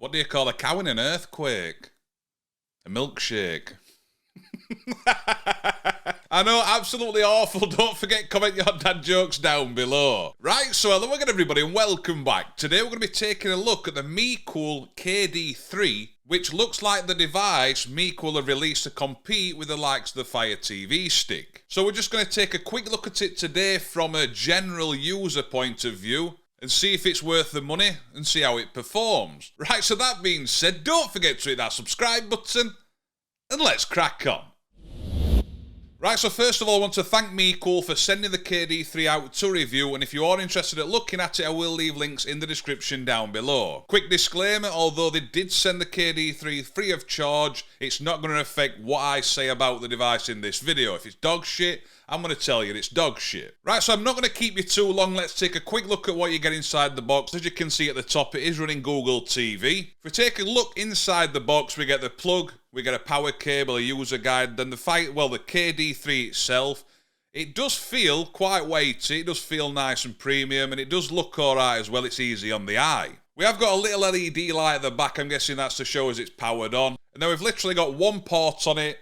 What do you call a cow in an earthquake? A milkshake. I know, absolutely awful. Don't forget, comment your dad jokes down below. Right, so hello again everybody and welcome back. Today we're going to be taking a look at the MECOOL KD3, which looks like the device MECOOL have released to compete with the likes of the Fire TV stick. So we're just going to take a quick look at it today from a general user point of view and see if it's worth the money and see how it performs. Right, so that being said, don't forget to hit that subscribe button and let's crack on. Right, so first of all, I want to thank MECOOL for sending the KD3 out to review, and if you are interested at looking at it, I will leave links in the description down below. Quick disclaimer, although they did send the KD3 free of charge, it's not going to affect what I say about the device in this video. If it's dog shit, I'm going to tell you it's dog shit. Right, so I'm not going to keep you too long. Let's take a quick look at what you get inside the box. As you can see at the top, it is running Google TV. If we take a look inside the box, we get the plug, we get a power cable, a user guide, then the KD3 itself. It does feel quite weighty, it does feel nice and premium, and it does look alright as well. It's easy on the eye. We have got a little LED light at the back. I'm guessing that's to show us it's powered on. And then we've literally got one port on it,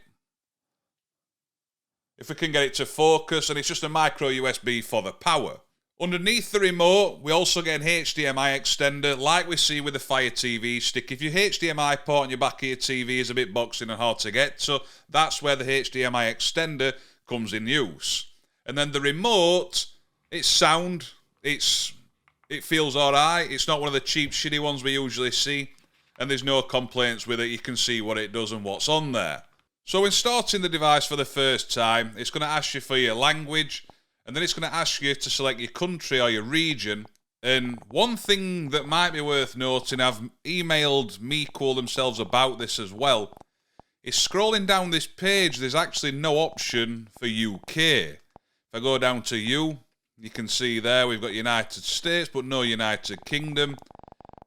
if we can get it to focus, and it's just a micro USB for the power. Underneath the remote, we also get an HDMI extender, like we see with the Fire TV stick. If your HDMI port on your back of your TV is a bit boxy and hard to get, so that's where the HDMI extender comes in use. And then the remote, it's sound, it feels alright. It's not one of the cheap, shitty ones we usually see, and there's no complaints with it. You can see what it does and what's on there. So when starting the device for the first time, it's going to ask you for your language, and then it's going to ask you to select your country or your region. And one thing that might be worth noting, I've emailed MECOOL themselves about this as well, is scrolling down this page, there's actually no option for UK. If I go down to U, you can see there we've got United States, but no United Kingdom.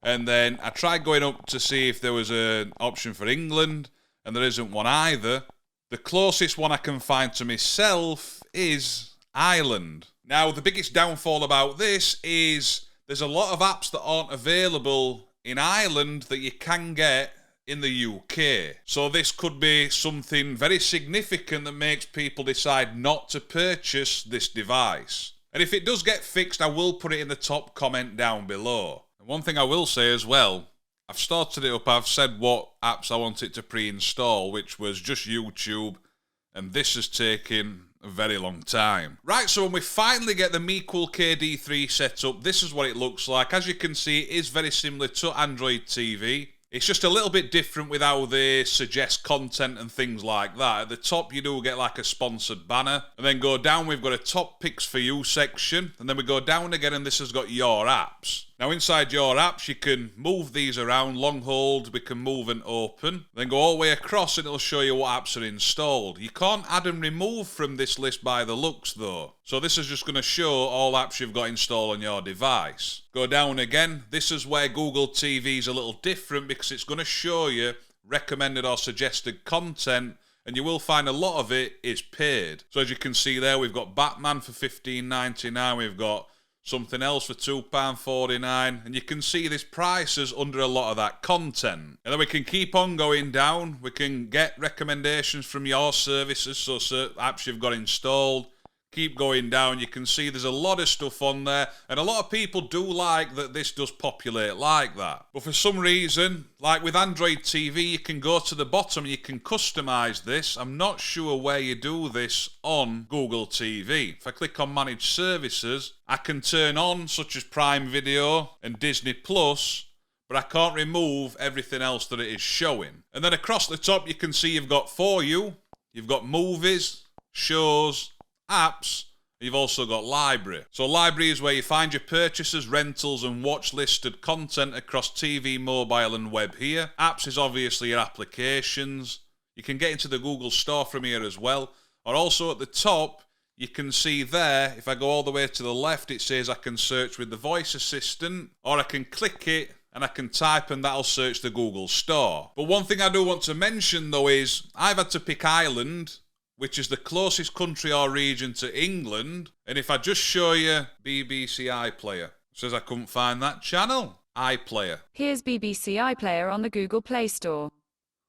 And then I tried going up to see if there was an option for England, and there isn't one either. The closest one I can find to myself is Ireland. Now, the biggest downfall about this is there's a lot of apps that aren't available in Ireland that you can get in the UK. So this could be something very significant that makes people decide not to purchase this device. And if it does get fixed, I will put it in the top comment down below. And one thing I will say as well, I've started it up, I've said what apps I want it to pre-install, which was just YouTube, and this has taken a very long time. Right, so when we finally get the MECOOL KD3 set up, this is what it looks like. As you can see, it is very similar to Android TV. It's just a little bit different with how they suggest content and things like that. At the top, you do get like a sponsored banner. And then go down, we've got a top picks for you section. And then we go down again, and this has got your apps. Now, inside your apps, you can move these around, long hold, we can move and open. Then go all the way across, and it'll show you what apps are installed. You can't add and remove from this list by the looks, though. So this is just going to show all apps you've got installed on your device. Go down again. This is where Google TV is a little different, because it's going to show you recommended or suggested content, and you will find a lot of it is paid. So as you can see there, we've got Batman for $15.99, we've got something else for £2.49, and you can see there's prices under a lot of that content. And then we can keep on going down. We can get recommendations from your services, so apps you've got installed. Keep going down, you can see there's a lot of stuff on there, and a lot of people do like that this does populate like that. But for some reason, like with Android TV, you can go to the bottom and you can customize this. I'm not sure where you do this on Google TV. If I click on Manage Services, I can turn on such as Prime Video and Disney Plus, but I can't remove everything else that it is showing. And then across the top, you can see you've got For You, you've got movies, shows, apps, you've also got library. So library is where you find your purchases, rentals and watch listed content across TV, mobile and web here. Apps is obviously your applications. You can get into the Google Store from here as well. Or also at the top, you can see there, if I go all the way to the left, it says I can search with the voice assistant, or I can click it and I can type and that'll search the Google Store. But one thing I do want to mention though is I've had to pick Ireland, which is the closest country or region to England. And if I just show you BBC iPlayer, it says I couldn't find that channel. iPlayer. Here's BBC iPlayer on the Google Play Store.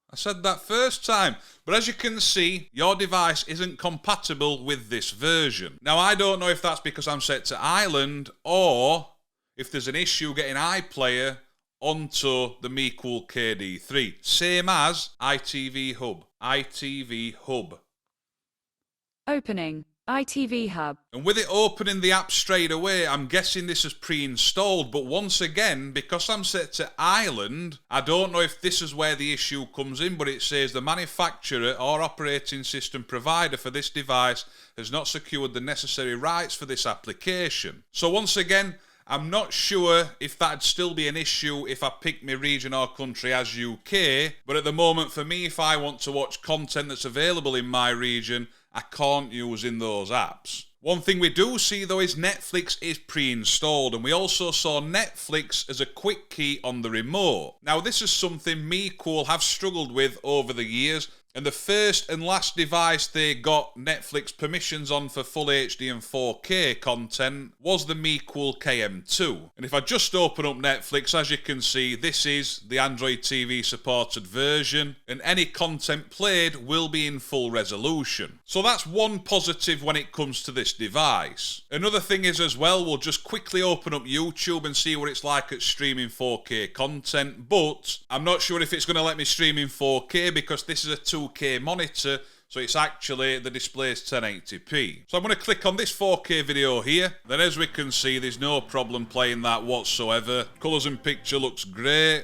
I said that first time, but as you can see, your device isn't compatible with this version. Now, I don't know if that's because I'm set to Ireland or if there's an issue getting iPlayer onto the MECOOL KD3. Same as ITV Hub. ITV Hub. Opening ITV Hub. And with it opening the app straight away, I'm guessing this is pre-installed, but once again, because I'm set to Ireland, I don't know if this is where the issue comes in, but it says the manufacturer or operating system provider for this device has not secured the necessary rights for this application. So once again, I'm not sure if that'd still be an issue if I pick my region or country as UK, but at the moment for me, if I want to watch content that's available in my region, I can't use in those apps. One thing we do see though is Netflix is pre-installed, and we also saw Netflix as a quick key on the remote. Now this is something MECOOL have struggled with over the years, and the first and last device they got Netflix permissions on for full HD and 4K content was the MECOOL KM2. And if I just open up Netflix, as you can see, this is the Android TV supported version, and any content played will be in full resolution. So that's one positive when it comes to this device. Another thing is as well, we'll just quickly open up YouTube and see what it's like at streaming 4K content, but I'm not sure if it's going to let me stream in 4K because this is a 2K monitor, so it's actually, the display is 1080p. So I'm going to click on this 4K video here. Then as we can see, there's no problem playing that whatsoever. Colours and picture looks great.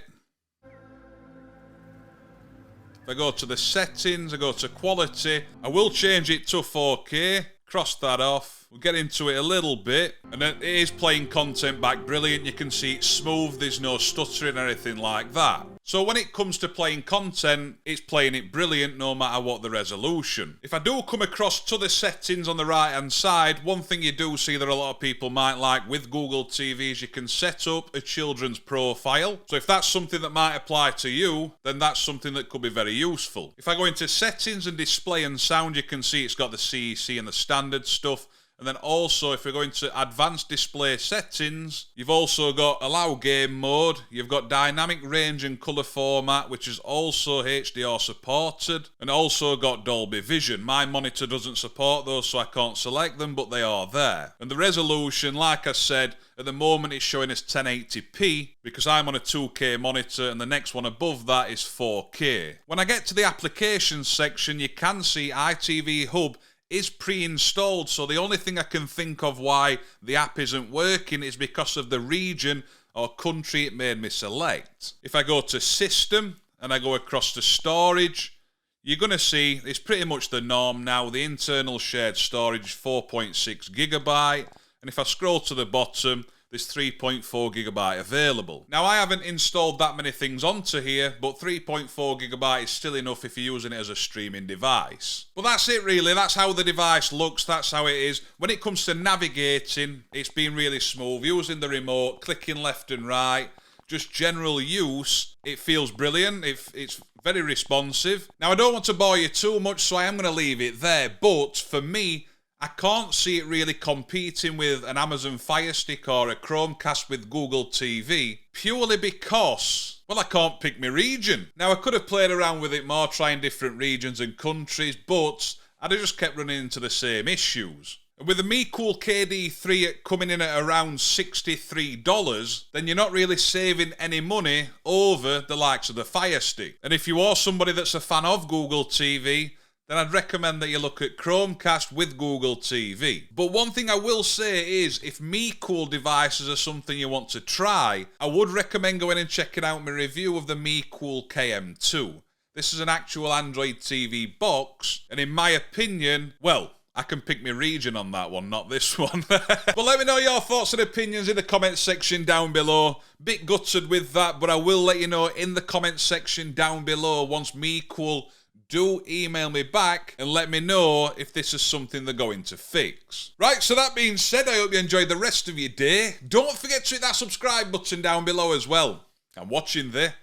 If I go to the settings, I go to quality, I will change it to 4K, cross that off. We'll get into it a little bit, and it is playing content back brilliant. You can see it's smooth, there's no stuttering or anything like that. So when it comes to playing content, it's playing it brilliant no matter what the resolution. If I do come across to the settings on the right hand side, one thing you do see that a lot of people might like with Google TV is you can set up a children's profile. So if that's something that might apply to you, then that's something that could be very useful. If I go into settings and display and sound, you can see it's got the CEC and the standard stuff. And then also, if we're going to advanced display settings, you've also got allow game mode, you've got dynamic range and colour format, which is also HDR supported, and also got Dolby Vision. My monitor doesn't support those, so I can't select them, but they are there. And the resolution, like I said, at the moment it's showing us 1080p, because I'm on a 2K monitor, and the next one above that is 4K. When I get to the applications section, you can see ITV Hub is pre-installed, so the only thing I can think of why the app isn't working is because of the region or country it made me select. If I go to system and I go across to storage, you're going to see it's pretty much the norm now. The internal shared storage 4.6 gigabyte, and if I scroll to the bottom, there's 3.4 gigabyte available. Now, I haven't installed that many things onto here, but 3.4 gigabyte is still enough if you're using it as a streaming device. But that's it really, that's how the device looks, that's how it is. When it comes to navigating, it's been really smooth. Using the remote, clicking left and right, just general use, it feels brilliant, it's very responsive. Now, I don't want to bore you too much, so I am going to leave it there, but for me, I can't see it really competing with an Amazon Fire Stick or a Chromecast with Google TV, purely because, well, I can't pick my region. Now, I could have played around with it more, trying different regions and countries, but I'd have just kept running into the same issues. And with the MECOOL KD3 coming in at around $63, then you're not really saving any money over the likes of the Fire Stick. And if you are somebody that's a fan of Google TV, then I'd recommend that you look at Chromecast with Google TV. But one thing I will say is, if MECOOL devices are something you want to try, I would recommend going and checking out my review of the MECOOL KM2. This is an actual Android TV box, and in my opinion, well, I can pick my region on that one, not this one. But let me know your thoughts and opinions in the comments section down below. Bit gutted with that, but I will let you know in the comments section down below once MECOOL do email me back and let me know if this is something they're going to fix. Right, so that being said, I hope you enjoyed the rest of your day. Don't forget to hit that subscribe button down below as well. I'm watching there,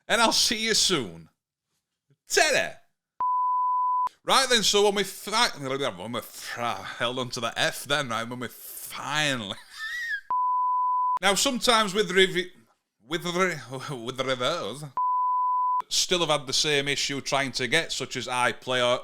and I'll see you soon. Ta-da! Right then, so when we held on to the F then, right, when we finally... Now, sometimes with review... with the reverse, still have had the same issue trying to get, such as iPlayer.